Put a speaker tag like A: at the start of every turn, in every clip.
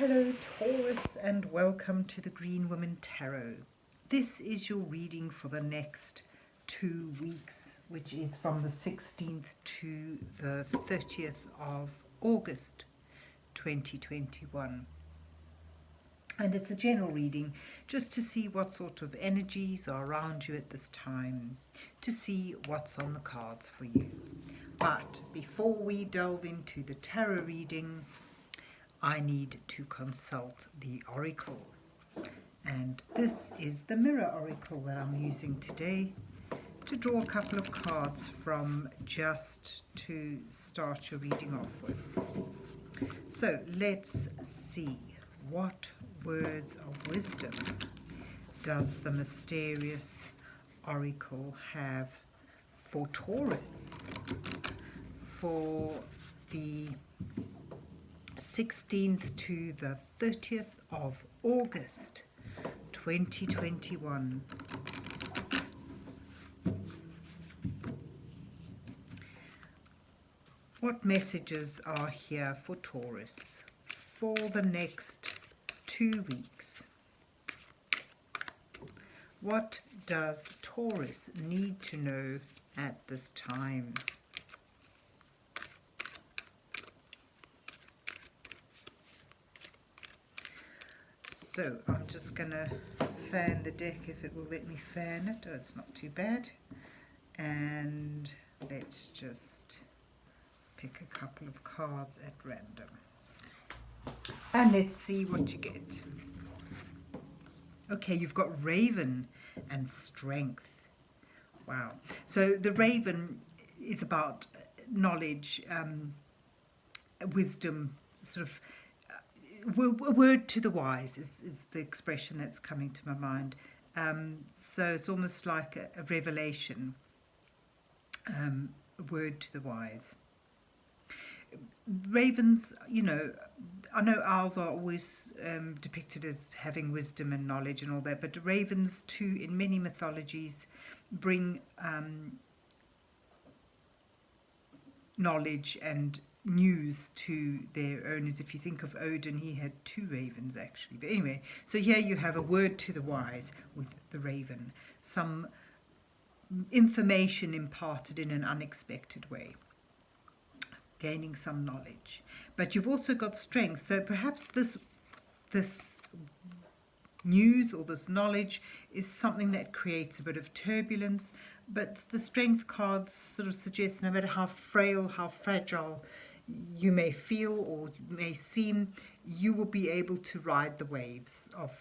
A: Hello Taurus, and welcome to the Green Woman Tarot. This is your reading for the next 2 weeks, which is from the 16th to the 30th of August 2021. And it's a general reading just to see what sort of energies are around you at this time, to see what's on the cards for you. But before we delve into the tarot reading, I need to consult the oracle, and this is the mirror oracle that I'm using today to draw a couple of cards from, just to start your reading off with. So let's see, what words of wisdom does the mysterious oracle have for Taurus for the 16th to the 30th of August 2021. What messages are here for Taurus for the next 2 weeks? What does Taurus need to know at this time? So I'm just going to fan the deck if it will let me fan it. Oh, it's not too bad. And let's just pick a couple of cards at random. And let's see what you get. Okay, you've got Raven and Strength. Wow. So the Raven is about knowledge, wisdom, sort of. A word to the wise is the expression that's coming to my mind. So it's almost like a revelation, a word to the wise. Ravens, I know owls are always depicted as having wisdom and knowledge and all that, but ravens too, in many mythologies, bring knowledge and news to their owners. If you think of Odin, he had 2 ravens actually. But anyway, so here you have a word to the wise with the raven, some information imparted in an unexpected way, gaining some knowledge. But you've also got strength, so perhaps this news or this knowledge is something that creates a bit of turbulence, but the strength cards sort of suggest no matter how frail, how fragile you may feel or may seem, you will be able to ride the waves of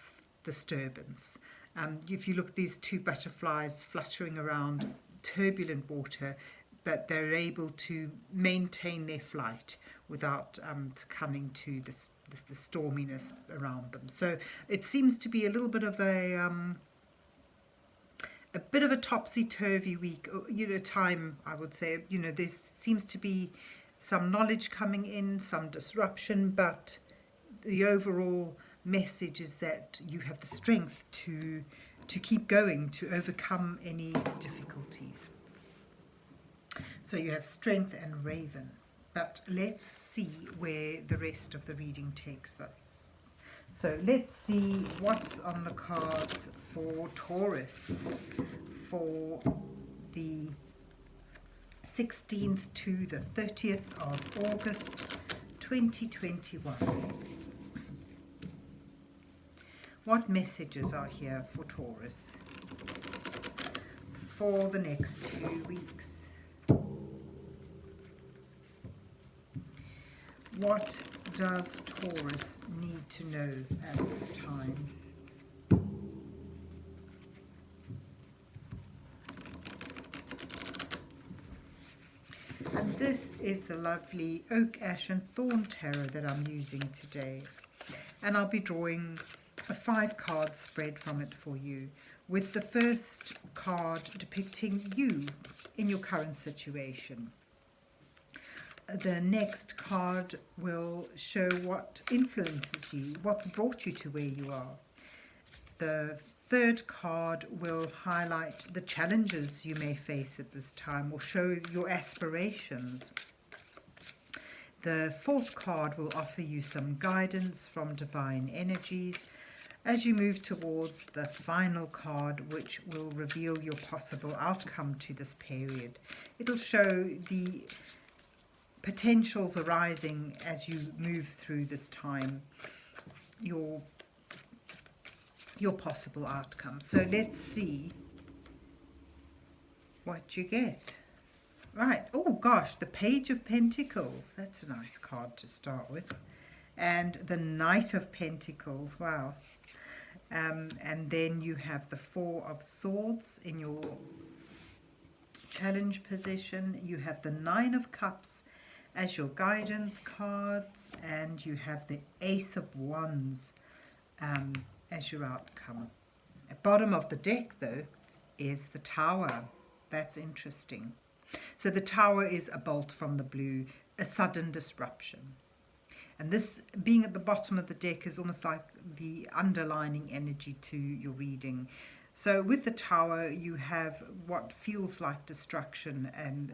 A: disturbance. If you look at these 2 butterflies fluttering around turbulent water, but they're able to maintain their flight without succumbing to the storminess around them. So it seems to be a little bit of a bit of a topsy-turvy week, time, I would say. There seems to be some knowledge coming in, some disruption, but the overall message is that you have the strength to keep going, to overcome any difficulties. So you have strength and raven. But let's see where the rest of the reading takes us. So let's see what's on the cards for Taurus for the 16th to the 30th of August 2021. What messages are here for Taurus for the next 2 weeks? What does Taurus need to know at this time? And this is the lovely Oak, Ash and Thorn Tarot that I'm using today. And I'll be drawing a 5-card spread from it for you, with the first card depicting you in your current situation. The next card will show what influences you, what's brought you to where you are. The third card will highlight the challenges you may face at this time, or show your aspirations. The fourth card will offer you some guidance from divine energies as you move towards the final card, which will reveal your possible outcome to this period. It'll show the potentials arising as you move through this time, your possible outcome. So let's see what you get. Right, oh gosh, the Page of Pentacles. That's a nice card to start with. And the Knight of Pentacles, wow. And then you have the Four of Swords in your challenge position. You have the Nine of Cups as your guidance cards. And you have the Ace of Wands as your outcome. At bottom of the deck, though, is the Tower. That's interesting. So the Tower is a bolt from the blue, a sudden disruption. And this being at the bottom of the deck is almost like the underlining energy to your reading. So with the Tower, you have what feels like destruction and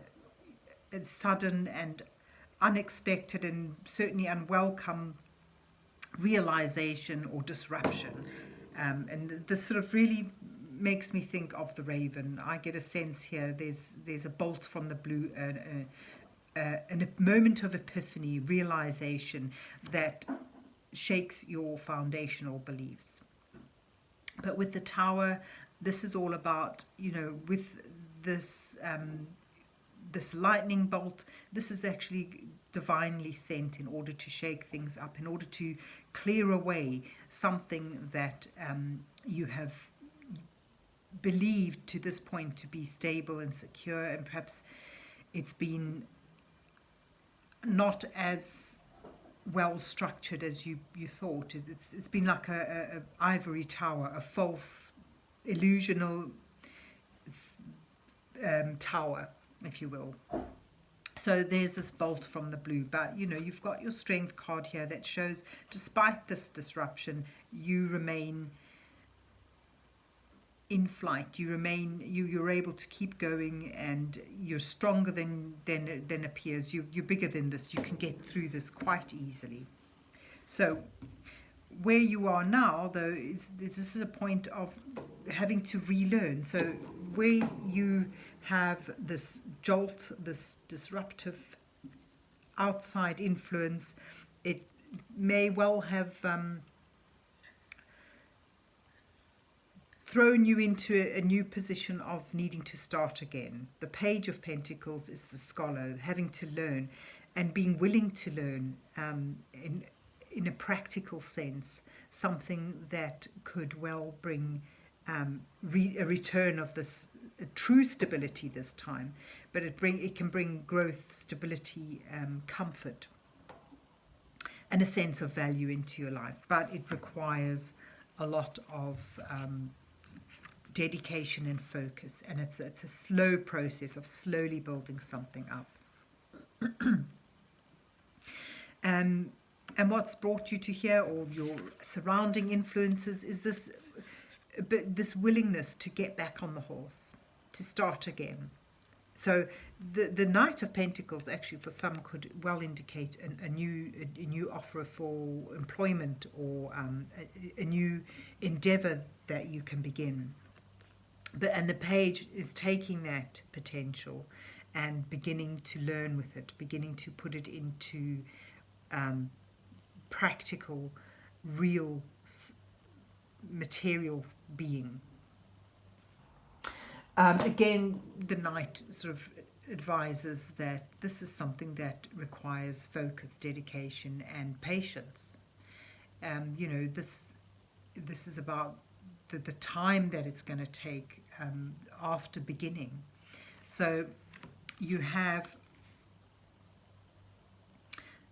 A: sudden and unexpected and certainly unwelcome realization or disruption. And this sort of really makes me think of the raven. I get a sense here there's a bolt from the blue, a moment of epiphany, realization that shakes your foundational beliefs. But with the Tower, this is all about, you know, with this this lightning bolt, this is actually divinely sent in order to shake things up, in order to clear away something that you have believed to this point to be stable and secure, and perhaps it's been not as well structured as you thought. It's been like a ivory tower, a false illusional tower, if you will. So there's this bolt from the blue, but you know, you've got your Strength card here that shows despite this disruption, you remain in flight. You remain, you're able to keep going, and you're stronger than appears. You're bigger than this. You can get through this quite easily. So where you are now, though, this is a point of having to relearn. So where you have this jolt, this disruptive outside influence, it may well have thrown you into a new position of needing to start again. The Page of Pentacles is the scholar, having to learn and being willing to learn in a practical sense, something that could well bring a return of this true stability this time, but it can bring growth, stability, comfort, and a sense of value into your life. But it requires a lot of dedication and focus, and it's a slow process of slowly building something up. And what's brought you to here, or your surrounding influences, is this willingness to get back on the horse, to start again. So the Knight of Pentacles actually for some could well indicate a new offer for employment, or a new endeavor that you can begin. And the Page is taking that potential and beginning to learn with it, beginning to put it into practical, real, material being. Again, the Knight sort of advises that this is something that requires focus, dedication, and patience. You know, this is about the time that it's going to take after beginning. So you have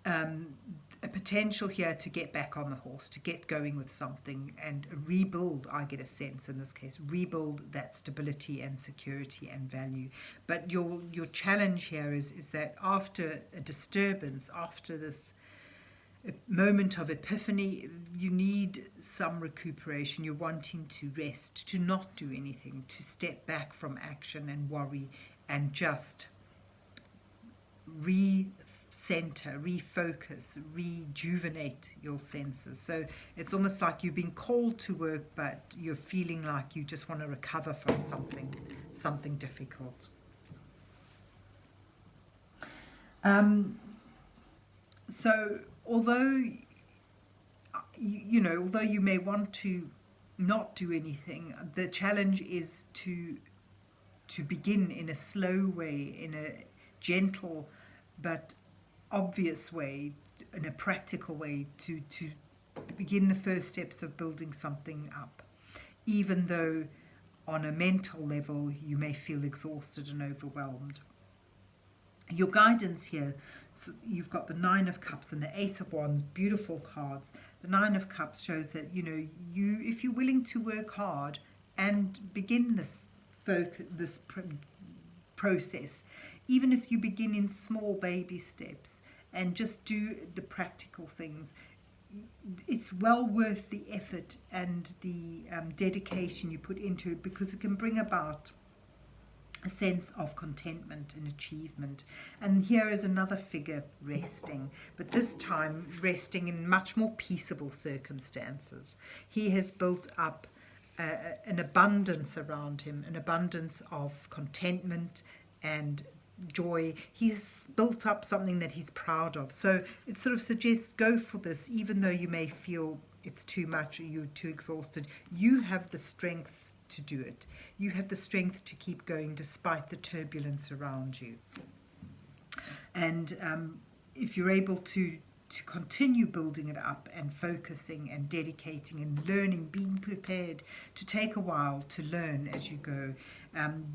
A: a potential here to get back on the horse, to get going with something and rebuild, I get a sense in this case, rebuild that stability and security and value. But your challenge here is that after a disturbance, after this moment of epiphany, you need some recuperation. You're wanting to rest, to not do anything, to step back from action and worry, and just center, refocus, rejuvenate your senses. So it's almost like you've been called to work, but you're feeling like you just want to recover from something difficult. So although although you may want to not do anything, the challenge is to begin in a slow way, in a gentle but obvious way, in a practical way, to begin the first steps of building something up, even though on a mental level you may feel exhausted and overwhelmed. Your guidance here, so you've got the Nine of Cups and the Eight of Wands, beautiful cards. The Nine of Cups shows that, if you're willing to work hard and begin this process, even if you begin in small baby steps and just do the practical things, it's well worth the effort and the dedication you put into it, because it can bring about a sense of contentment and achievement. And here is another figure resting, but this time resting in much more peaceable circumstances. He has built up an abundance around him, an abundance of contentment and joy. He's built up something that he's proud of. So it sort of suggests, go for this, even though you may feel it's too much or you're too exhausted. You have the strength to do it. You have the strength to keep going despite the turbulence around you. And if you're able to continue building it up and focusing and dedicating and learning, being prepared to take a while to learn as you go,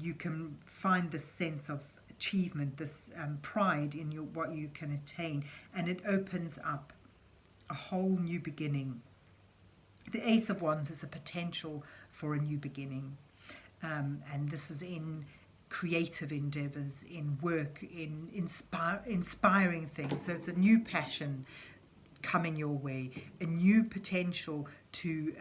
A: you can find this sense of achievement, this pride in what you can attain, and it opens up a whole new beginning. The Ace of Wands is a potential for a new beginning, and this is in creative endeavors, in work, in inspiring things. So it's a new passion coming your way, a new potential to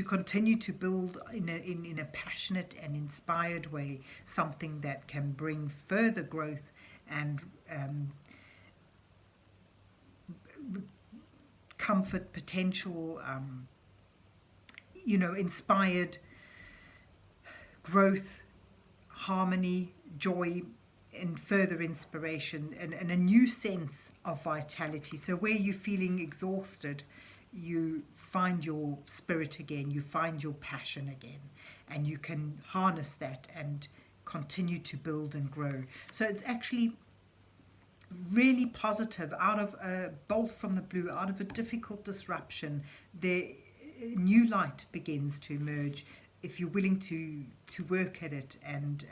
A: continue to build in a passionate and inspired way, something that can bring further growth and comfort, potential, inspired growth, harmony, joy, and further inspiration, and a new sense of vitality. So where you're feeling exhausted, you find your spirit again, you find your passion again, and you can harness that and continue to build and grow. So it's actually really positive. Out of a bolt from the blue, out of a difficult disruption, the new light begins to emerge. If you're willing to work at it and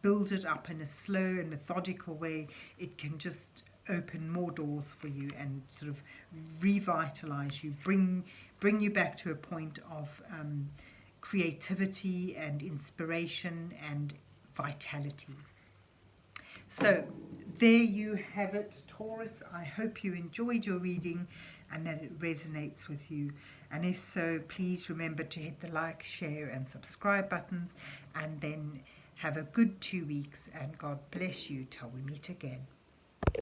A: build it up in a slow and methodical way, it can just open more doors for you and sort of revitalize you, bring you back to a point of creativity and inspiration and vitality. So there you have it, Taurus. I hope you enjoyed your reading and that it resonates with you. And if so, please remember to hit the like, share and subscribe buttons, and then have a good 2 weeks, and God bless you till we meet again.